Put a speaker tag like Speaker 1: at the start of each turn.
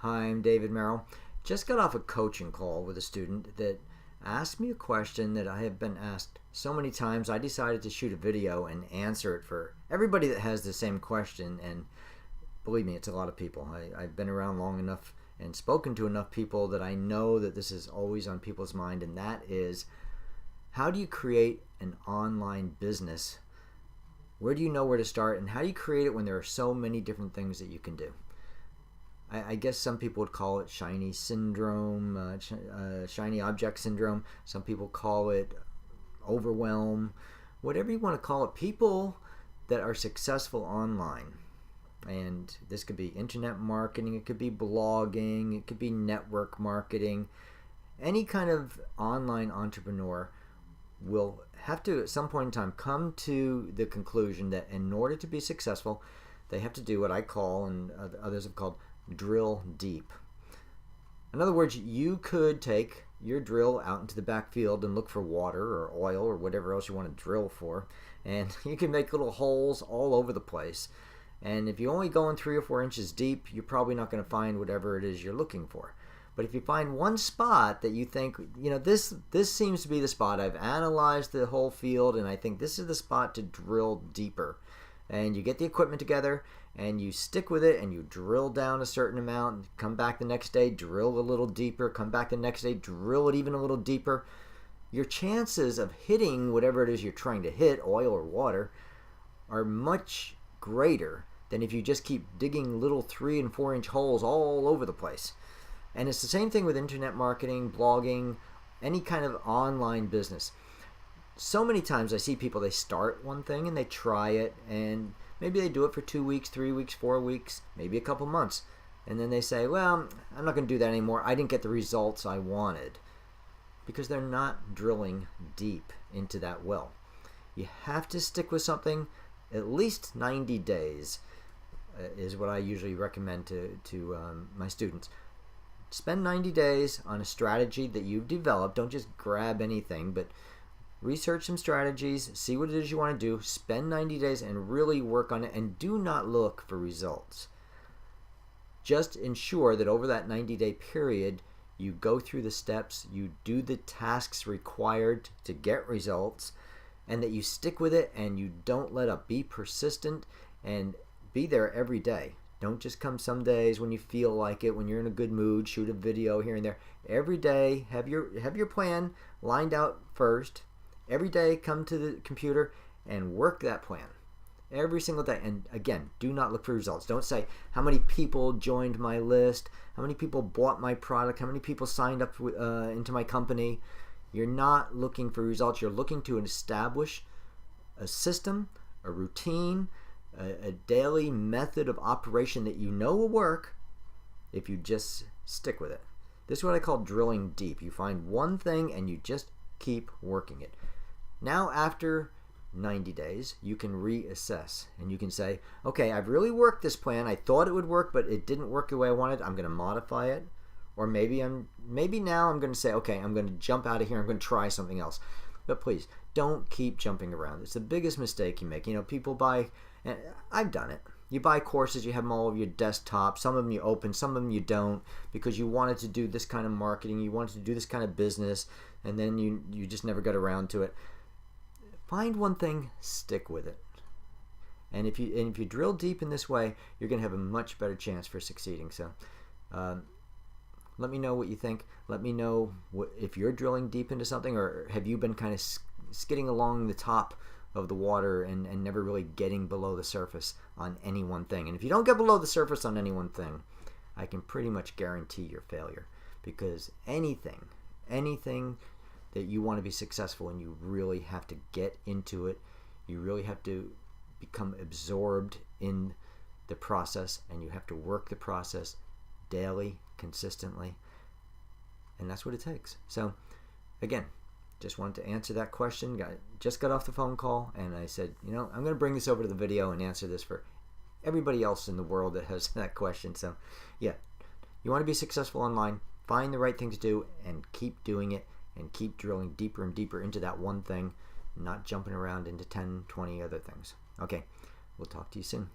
Speaker 1: Hi, I'm David Merrill. Just got off a coaching call with a student that asked me a question that I have been asked so many times. I decided to shoot a video and answer it for everybody that has the same question. And believe me, it's a lot of people. I've been around long enough and spoken to enough people that I know that this is always on people's mind, and that is, how do you create an online business? Where do you know where to start, and how do you create it when there are so many different things that you can do? I guess some people would call it shiny syndrome, shiny object syndrome. Some people call it overwhelm. Whatever you want to call it, people that are successful online, and this could be internet marketing, it could be blogging, it could be network marketing. Any kind of online entrepreneur will have to, at some point in time, come to the conclusion that in order to be successful, they have to do what I call, and others have called, drill deep. In other words, you could take your drill out into the backfield and look for water or oil or whatever else you want to drill for, and you can make little holes all over the place. And if you're only going 3 or 4 inches deep, you're probably not going to find whatever it is you're looking for. But if you find one spot that you think, this seems to be the spot, I've analyzed the whole field and I think this is the spot to drill deeper. And you get the equipment together and you stick with it and you drill down a certain amount, come back the next day, drill a little deeper, come back the next day, drill it even a little deeper. Your chances of hitting whatever it is you're trying to hit, oil or water, are much greater than if you just keep digging little 3 and 4 inch holes all over the place. And it's the same thing with internet marketing, blogging, any kind of online business. So many times I see people, they start one thing and they try it, and maybe they do it for 2 weeks, 3 weeks, 4 weeks, maybe a couple months. And then they say, well, I'm not going to do that anymore. I didn't get the results I wanted. Because they're not drilling deep into that well. You have to stick with something at least 90 days is what I usually recommend to my students. Spend 90 days on a strategy that you've developed. Don't just grab anything, but research some strategies, see what it is you want to do, spend 90 days and really work on it, and do not look for results. Just ensure that over that 90-day period, you go through the steps, you do the tasks required to get results, and that you stick with it and you don't let up. Be persistent and be there every day. Don't just come some days when you feel like it, when you're in a good mood, shoot a video here and there. Every day, have your plan lined out first. Every day, come to the computer and work that plan. Every single day. And again, do not look for results. Don't say, how many people joined my list? How many people bought my product? How many people signed up into my company? You're not looking for results. You're looking to establish a system, a routine, a daily method of operation that you know will work if you just stick with it. This is what I call drilling deep. You find one thing and you just keep working it. Now, after 90 days, you can reassess and you can say, okay, I've really worked this plan. I thought it would work, but it didn't work the way I wanted. I'm going to modify it. Or maybe now I'm going to say, okay, I'm going to jump out of here. I'm going to try something else. But please, don't keep jumping around. It's the biggest mistake you make. People buy, and I've done it. You buy courses, you have them all over your desktop. Some of them you open, some of them you don't, because you wanted to do this kind of marketing, you wanted to do this kind of business, and then you just never got around to it. Find one thing, stick with it. And if you drill deep in this way, you're going to have a much better chance for succeeding. So let me know what you think. Let me know if you're drilling deep into something, or have you been kind of skidding along the top of the water and never really getting below the surface on any one thing. And if you don't get below the surface on any one thing, I can pretty much guarantee your failure, because anything that you want to be successful in, you really have to get into it. You really have to become absorbed in the process, and you have to work the process daily, consistently, and that's what it takes. So again, just wanted to answer that question. Just got off the phone call, and I said, I'm going to bring this over to the video and answer this for everybody else in the world that has that question. So yeah, you want to be successful online, find the right thing to do and keep doing it, and keep drilling deeper and deeper into that one thing, not jumping around into 10, 20 other things. Okay, we'll talk to you soon.